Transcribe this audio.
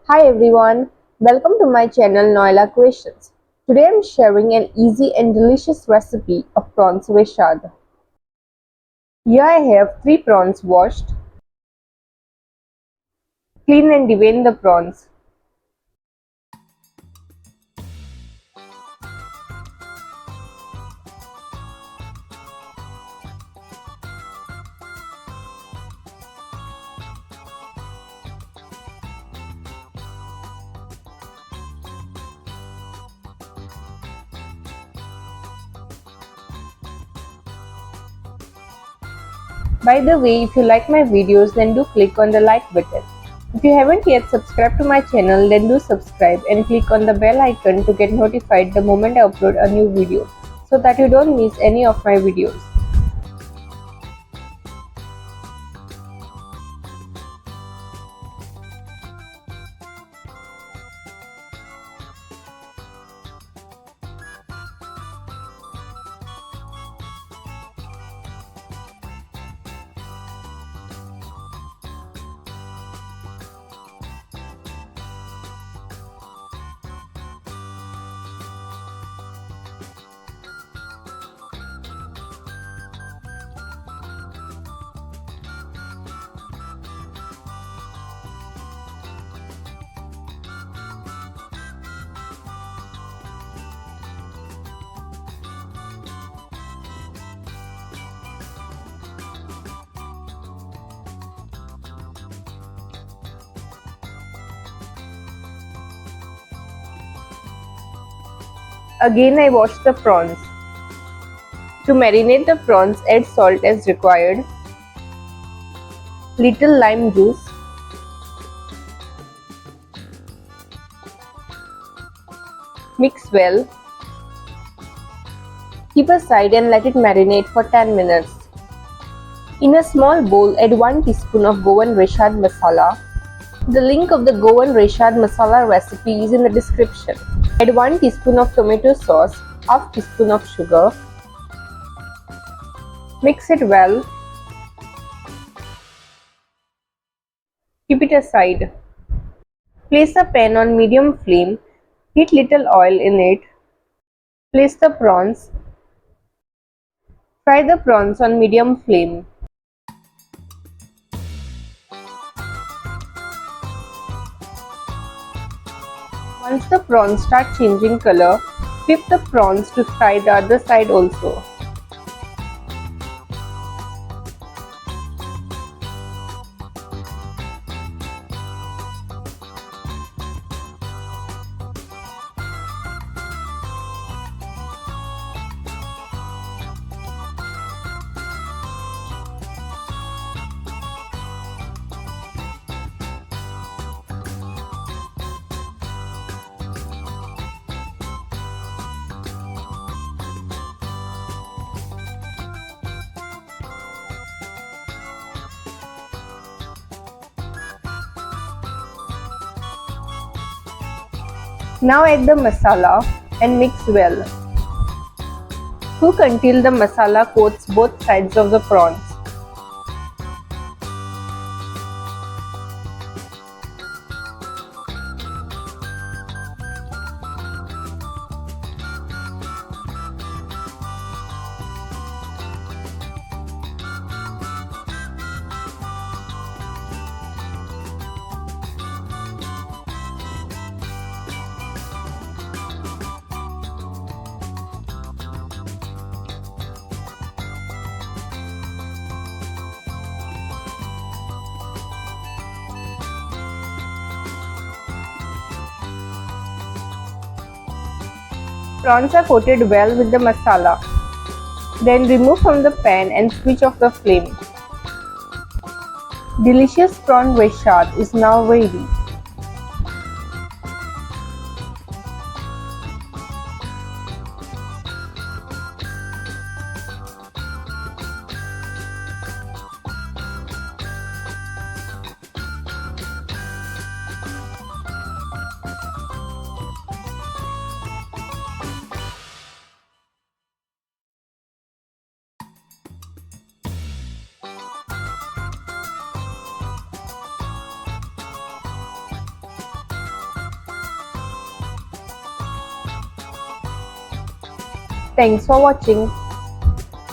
Hi everyone, welcome to my channel Noila Creations. Today I am sharing an easy and delicious recipe of prawns recheado. Here I have 3 prawns washed. Clean and devein the prawns. By the way, if you like my videos then do click on the like button. If you haven't yet subscribed to my channel then do subscribe and click on the bell icon to get notified the moment I upload a new video so that you don't miss any of my videos. Again I wash the prawns. To marinate the prawns, add salt as required, little lime juice, mix well, keep aside and let it marinate for 10 minutes. In a small bowl, add 1 teaspoon of Goan Prawn Masala. The link of the Goan Prawn Masala recipe is in the description. Add 1 teaspoon of tomato sauce, half teaspoon of sugar. Mix it well. Keep it aside. Place a pan on medium flame. Heat little oil in it. Place the prawns. Fry the prawns on medium flame. Once the prawns start changing color, flip the prawns to fry the other side also. Now add the masala and mix well. Cook until the masala coats both sides of the prawns. Prawns are coated well with the masala. Then remove from the pan and switch off the flame. Delicious prawn recheado is now ready. Thanks for watching.